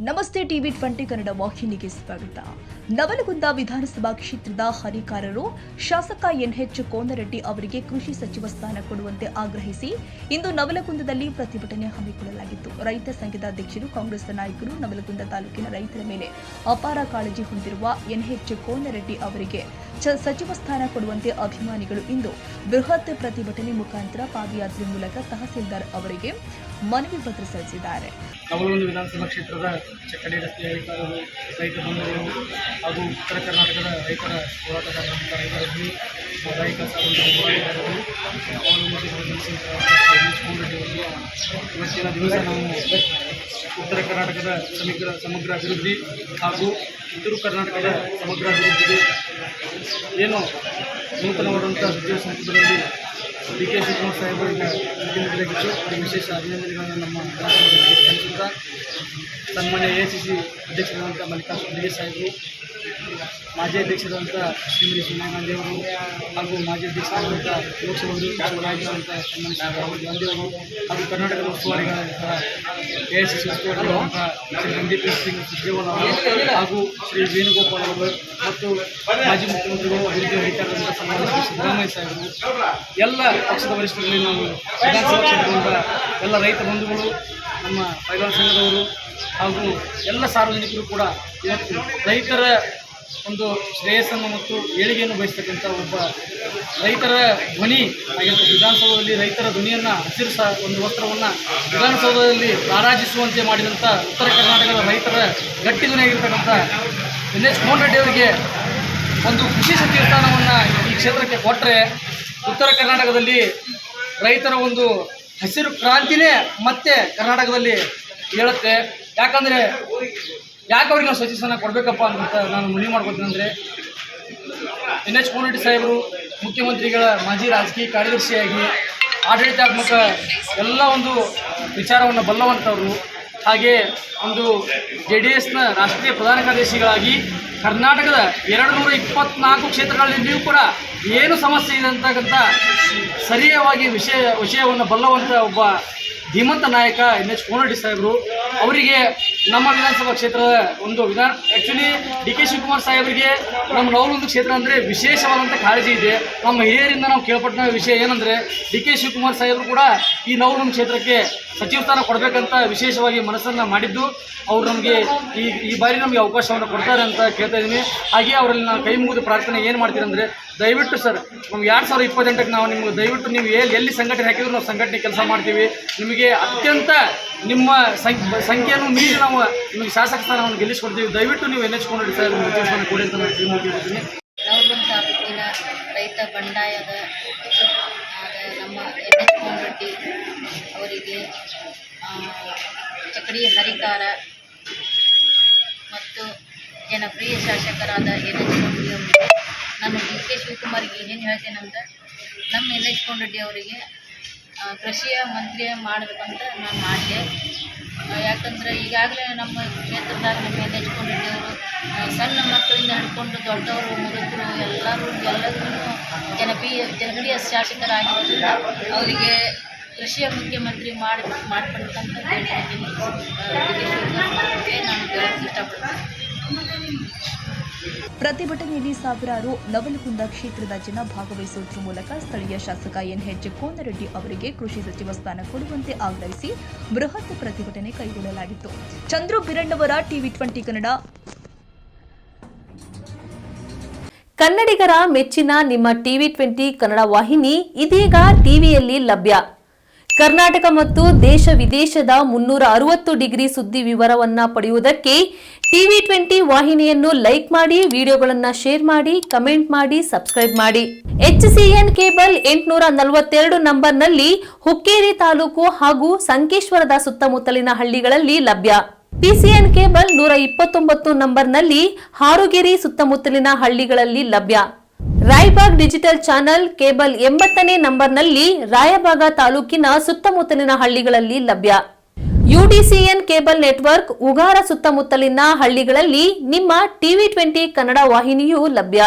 ನಮಸ್ತೆ ಟಿವಿ 20 ಕನ್ನಡ ವಾಹಿನಿಗೆ ಸ್ವಾಗತ. ನವಲಗುಂದ ವಿಧಾನಸಭಾ ಕ್ಷೇತ್ರದ ಹರಿಕಾರರು ಶಾಸಕ ಎನ್ಎಚ್ ಕೋನರೆಡ್ಡಿ ಅವರಿಗೆ ಕೃಷಿ ಸಚಿವ ಸ್ಥಾನ ಕೊಡುವಂತೆ ಆಗ್ರಹಿಸಿ ಇಂದು ನವಲಗುಂದದಲ್ಲಿ ಪ್ರತಿಭಟನೆ ಹಮ್ಮಿಕೊಳ್ಳಲಾಗಿತ್ತು. ರೈತ ಸಂಘದ ಅಧ್ಯಕ್ಷರು, ಕಾಂಗ್ರೆಸ್ ನಾಯಕರು, ನವಲಗುಂದ ತಾಲೂಕಿನ ರೈತರ ಮೇಲೆ ಅಪಾರ ಕಾಳಜಿ ಹೊಂದಿರುವ ಎನ್ಎಚ್ ಕೋನರೆಡ್ಡಿ ಅವರಿಗೆ ಸಚಿವ ಸ್ಥಾನ ಕೊಡುವಂತೆ ಅಭಿಮಾನಿಗಳು ಇಂದು ಬೃಹತ್ ಪ್ರತಿಭಟನೆ ಮುಖಾಂತರ ಪಾದಯಾತ್ರೆ ಮೂಲಕ ತಹಸೀಲ್ದಾರ್ ಅವರಿಗೆ ಮನವಿ ಪತ್ರ ಸಲ್ಲಿಸಿದ್ದಾರೆ. ನವಲಗುಂದ ವಿಧಾನಸಭಾ ಕ್ಷೇತ್ರದ ಚಕ್ಕಡಿ ರಸ್ತೆಯ ರೈತ ಬಂಧುಗಳು ಹಾಗೂ ಉತ್ತರ ಕರ್ನಾಟಕದ ರೈತರ ಹೋರಾಟಗಾರರಂಥ ರೈತರಲ್ಲಿ ರೈತ ಹೋರಾಟಗಾರರು ಇವತ್ತಿನ ದಿವಸ ನಾವು ಉತ್ತರ ಕರ್ನಾಟಕದ ಸಮಗ್ರ ಅಭಿವೃದ್ಧಿ ಹಾಗೂ ಉತ್ತರ ಕರ್ನಾಟಕದ ಸಮಗ್ರ ಅಭಿವೃದ್ಧಿಗೆ ಏನು ನೂತನವಾದಂಥ ಸಚಿವ ಸಂಪುಟದಲ್ಲಿ ಡಿ.ಕೆ. ಶಿವಕುಮಾರ್ ಸಾಹೇಬರಿಗೆ ಮುಖ್ಯಮಂತ್ರಿಯಾಗಿದ್ದು ಅವರಿಗೆ ವಿಶೇಷ ಅಭಿನಂದನೆಗಳನ್ನು ನಮ್ಮ ಸಲ್ಲಿಸುತ್ತಾ ಸನ್ಮಾನ್ಯ ಎ.ಸಿ.ಸಿ ಅಧ್ಯಕ್ಷರಾದಂಥ ಮಲ್ಲಿಕಾರ್ಜುನ ಖರ್ಗೆ ಸಾಹೇಬರು, ಮಾಜಿ ಅಧ್ಯಕ್ಷರಾದಂಥ ಶ್ರೀಮತಿ ಸೋನಿಯಾ ಗಾಂಧಿ ಅವರು ಹಾಗೂ ಮಾಜಿ ಅಧ್ಯಕ್ಷರಾದಂಥ ಲೋಕಸಭಾ ನಾಯಕರಾದಂಥ ಸನ್ಮಾನ್ಯ ರಾಹುಲ್ ಗಾಂಧಿ ಅವರು ಹಾಗೂ ಕರ್ನಾಟಕದ ಉಸ್ತುವಾರಿಗಳಾದಂತಹ ಎ.ಐ.ಸಿ.ಸಿ ಉಸ್ತುವಾರಿಗಳಾದಂಥ ಶ್ರೀ ರಣದೀಪ್ ಸಿಂಗ್ ಸುರ್ಜೇವಾಲಾ ಅವರು ಹಾಗೂ ಶ್ರೀ ವೇಣುಗೋಪಾಲ್ ಅವರು ಮತ್ತು ಮಾಜಿ ಮುಖ್ಯಮಂತ್ರಿಗಳು ಅಭಿವೃದ್ಧಿ ಅಧಿಕಾರಿಗಳಾದಂಥ ಸನ್ಮಾನ್ಯ ಶ್ರೀ ಸಿದ್ದರಾಮಯ್ಯ ಸಾಹೇಬರು, ಎಲ್ಲ ಪಕ್ಷದ ವರಿಷ್ಠರಲ್ಲಿ ನಾವು ವಿಧಾನಸಭಾ ಕ್ಷೇತ್ರದಿಂದ ಎಲ್ಲ ರೈತ ಬಂಧುಗಳು, ನಮ್ಮ ಪೈಲ್ವಾನ್ ಸಂಘದವರು ಹಾಗೂ ಎಲ್ಲ ಸಾರ್ವಜನಿಕರು ಕೂಡ ಇವತ್ತು ರೈತರ ಒಂದು ಶ್ರೇಯಸ್ಸನ್ನು ಮತ್ತು ಏಳಿಗೆಯನ್ನು ಬಯಸ್ತಕ್ಕಂಥ ಒಬ್ಬ ರೈತರ ಧ್ವನಿ ಆಗಿರ್ತದೆ. ವಿಧಾನಸೌಧದಲ್ಲಿ ರೈತರ ಧ್ವನಿಯನ್ನು ಹಸಿರು ಒಂದು ವಸ್ತ್ರವನ್ನು ವಿಧಾನಸೌಧದಲ್ಲಿ ರಾರಾಜಿಸುವಂತೆ ಮಾಡಿದಂಥ ಉತ್ತರ ಕರ್ನಾಟಕದ ರೈತರ ಗಟ್ಟಿ ಧ್ವನಿಯಾಗಿರ್ತಕ್ಕಂಥ ಎನ್ಎಚ್ ಕೋನರೆಡ್ಡಿ ಅವರಿಗೆ ಒಂದು ಕೃಷಿ ಸಚಿವ ಸ್ಥಾನವನ್ನು ಈ ಕ್ಷೇತ್ರಕ್ಕೆ ಕೊಟ್ಟರೆ ಉತ್ತರ ಕರ್ನಾಟಕದಲ್ಲಿ ರೈತರ ಒಂದು ಹಸಿರು ಕ್ರಾಂತಿನೇ ಮತ್ತೆ ಕರ್ನಾಟಕದಲ್ಲಿ ಹೇಳುತ್ತೆ. ಯಾಕಂದರೆ ಯಾಕೆ ಅವ್ರಿಗೆ ನಾವು ಸಚಿವ ಸ್ಥಾನ ಕೊಡಬೇಕಪ್ಪ ಅಂತ ನಾನು ಮನವಿ ಮಾಡ್ಕೊತೀನಿ ಅಂದರೆ, ಎನ್ಎಚ್ ಕೋನರೆಡ್ಡಿ ಸಾಹೇಬರು ಮುಖ್ಯಮಂತ್ರಿಗಳ ಮಾಜಿ ರಾಜಕೀಯ ಕಾರ್ಯದರ್ಶಿಯಾಗಿ ಆಡಳಿತಾತ್ಮಕ ಎಲ್ಲ ಒಂದು ವಿಚಾರವನ್ನು ಬಲ್ಲವಂಥವರು, ಹಾಗೆ ಒಂದು JDSನ ರಾಷ್ಟ್ರೀಯ ಪ್ರಧಾನ ಕಾರ್ಯದರ್ಶಿಗಳಾಗಿ ಕರ್ನಾಟಕದ 224 ಕ್ಷೇತ್ರಗಳಲ್ಲಿಯೂ ಕೂಡ ಏನು ಸಮಸ್ಯೆ ಇದೆ ಅಂತಕ್ಕಂಥ ಸರಿಯಾಗಿ ವಿಷಯವನ್ನು ಬಲ್ಲವಂಥ ಒಬ್ಬ ಧೀಮಂತ ನಾಯಕ ಎನ್ಎಚ್ ಕೋನರೆಡ್ಡಿ ಸಾಹೇಬರು ಅವರಿಗೆ ನಮ್ಮ ವಿಧಾನಸಭಾ ಕ್ಷೇತ್ರದ ಒಂದು ಆ್ಯಕ್ಚುಲಿ ಡಿ.ಕೆ. ಶಿವಕುಮಾರ್ ಸಾಹೇಬರಿಗೆ ನಮ್ಮ ನವಲಗುಂದ ಕ್ಷೇತ್ರ ಅಂದರೆ ವಿಶೇಷವಾದಂಥ ಕಾಳಜಿ ಇದೆ. ನಮ್ಮ ಹಿರಿಯರಿಂದ ನಾವು ಕೇಳ್ಪಟ್ಟ ವಿಷಯ ಏನಂದರೆ, ಡಿ.ಕೆ. ಶಿವಕುಮಾರ್ ಸಾಹೇಬರು ಕೂಡ ಈ ನವಲಗುಂದ ಕ್ಷೇತ್ರಕ್ಕೆ ಸಚಿವ ಸ್ಥಾನ ಕೊಡಬೇಕಂತ ವಿಶೇಷವಾಗಿ ಮನಸ್ಸನ್ನು ಮಾಡಿದ್ದು, ಅವರು ನಮಗೆ ಈ ಬಾರಿ ನಮಗೆ ಅವಕಾಶವನ್ನು ಕೊಡ್ತಾರೆ ಅಂತ ಕೇಳ್ತಾ ಇದ್ದೀನಿ. ಹಾಗೆ ಅವರಲ್ಲಿ ನಾನು ಕೈ ಮುಗಿದು ಪ್ರಾರ್ಥನೆ ಏನು ಮಾಡ್ತೀನಿ ಅಂದರೆ, ದಯವಿಟ್ಟು ಸರ್ ನಮ್ಗೆ 2028ಕ್ಕೆ ನಾವು ನಿಮ್ಗೆ ದಯವಿಟ್ಟು ನೀವು ಎಲ್ಲಿ ಸಂಘಟನೆ ಹಾಕಿದ್ರು ನಾವು ಸಂಘಟನೆ ಕೆಲಸ ಮಾಡ್ತೀವಿ. ನಿಮಗೆ ಅತ್ಯಂತ ನಿಮ್ಮ ಸಂಖ್ಯೆಯನ್ನು ಮೀರಿ ನಾವು ನಿಮಗೆ ಶಾಸಕ ಸ್ಥಾನವನ್ನು ಗೆಲ್ಲಿಸ್ಕೊಡ್ತೀವಿ. ದಯವಿಟ್ಟು ನೀವು ಎನ್ಎಚ್ ಕೋನರೆಡ್ಡಿ ಸಾಹೇಬ್ ಉದ್ದೇಶವನ್ನು ಕೊಡಿ ಅಂತ ನಾನು ಕೈ ಮುಗಿದಿದ್ದೀನಿ. ನವಲಗುಂದ ತಾಲೂಕಿನ ರೈತ ಬಂಡಾಯದ ನಮ್ಮ ಎನ್ಎಚ್ ಕೋನರೆಡ್ಡಿ ಅವರಿಗೆ ಚಕ್ಕಡಿ ಹರಿಕಾರ ಮತ್ತು ಜನಪ್ರಿಯ ಶಾಸಕರಾದ ಎನ್ಎಚ್ ಕೋನರೆಡ್ಡಿ ಅವರಿಗೆ ನಾನು ಡಿ.ಕೆ. ಶಿವಕುಮಾರ್ಗೆ ಏನೇನು ಹೇಳ್ತೇನೆಂದ್ರೆ, ನಮ್ಮ ಎನ್ಎಚ್ ಕೋನರೆಡ್ಡಿ ಅವರಿಗೆ ಕೃಷಿಯ ಮಂತ್ರಿ ಮಾಡಬೇಕಂತ ನಾನು ಮಾಡಿದೆ. ಯಾಕಂದರೆ ಈಗಾಗಲೇ ನಮ್ಮ ಕ್ಷೇತ್ರದಾಗ ನಮ್ಮ ಎನ್ಎಚ್ ಕೋನರೆಡ್ಡಿ ಅವರು ಸಣ್ಣ ಮಕ್ಕಳಿಂದ ಹಿಡ್ಕೊಂಡು ದೊಡ್ಡವರು ಮುದುಕರು ಎಲ್ಲರಿಗೂ ಜನಪ್ರಿಯ ಶಾಸಕರಾಗಿರೋದ್ರಿಂದ ಅವರಿಗೆ ಕೃಷಿಯ ಮುಖ್ಯಮಂತ್ರಿ ಮಾಡಿಕೊಡ್ಬೇಕಂತ ಹೇಳ್ತೀನಿ. ನಾನು ಹೇಳಕ್ಕೆ ಇಷ್ಟಪಡ್ತೀನಿ. ಪ್ರತಿಭಟನೆಯಲ್ಲಿ ಸಾವಿರಾರು ನವಲಗುಂದ ಕ್ಷೇತ್ರದ ಜನ ಭಾಗವಹಿಸುವುದರ ಮೂಲಕ ಸ್ಥಳೀಯ ಶಾಸಕ ಎನ್ಎಚ್ ಕೋನರೆಡ್ಡಿ ಅವರಿಗೆ ಕೃಷಿ ಸಚಿವ ಸ್ಥಾನ ಕೊಡುವಂತೆ ಆಗ್ರಹಿಸಿ ಬೃಹತ್ ಪ್ರತಿಭಟನೆ ಕೈಗೊಳ್ಳಲಾಗಿತ್ತು. ಚಂದ್ರು ಬಿರಣ್ಣವರ ಟಿವಿ 20 ಕನ್ನಡ. ಕನ್ನಡಿಗರ ಮೆಚ್ಚಿನ ನಿಮ್ಮ ಟಿವಿ 20 ಕನ್ನಡ ವಾಹಿನಿ ಇದೀಗ ಟಿವಿಯಲ್ಲಿ ಲಭ್ಯ. ಕರ್ನಾಟಕ ಮತ್ತು ದೇಶ ವಿದೇಶದ 360 ಡಿಗ್ರಿ ಸುದ್ದಿ ವಿವರವನ್ನ ಪಡೆಯುವುದಕ್ಕೆ ಟಿವಿ 20 ವಾಹಿನಿಯನ್ನು ಲೈಕ್ ಮಾಡಿ, ವಿಡಿಯೋಗಳನ್ನು ಶೇರ್ ಮಾಡಿ, ಕಮೆಂಟ್ ಮಾಡಿ, ಸಬ್ಸ್ಕ್ರೈಬ್ ಮಾಡಿ. HCN ಕೇಬಲ್ 842 ನಂಬರ್ನಲ್ಲಿ ಹುಕ್ಕೇರಿ ತಾಲೂಕು ಹಾಗೂ ಸಂಕೇಶ್ವರದ ಸುತ್ತಮುತ್ತಲಿನ ಹಳ್ಳಿಗಳಲ್ಲಿ ಲಭ್ಯ. PCN ಕೇಬಲ್ 129 ನಂಬರ್ನಲ್ಲಿ ಹಾರುಗೆರೆ ಸುತ್ತಮುತ್ತಲಿನ ಹಳ್ಳಿಗಳಲ್ಲಿ ಲಭ್ಯ. ರಾಯಬಾಗ್ ಡಿಜಿಟಲ್ ಚಾನೆಲ್ ಕೇಬಲ್ 80ನೇ ನಂಬರ್ನಲ್ಲಿ ರಾಯಬಾಗ ತಾಲೂಕಿನ ಸುತ್ತಮುತ್ತಲಿನ ಹಳ್ಳಿಗಳಲ್ಲಿ ಲಭ್ಯ. UDCN ಕೇಬಲ್ ನೆಟ್ವರ್ಕ್ ಉಗಾರ ಸುತ್ತಮುತ್ತಲಿನ ಹಳ್ಳಿಗಳಲ್ಲಿ ನಿಮ್ಮ ಟಿವಿ 20 ಕನ್ನಡ ವಾಹಿನಿಯೂ ಲಭ್ಯ.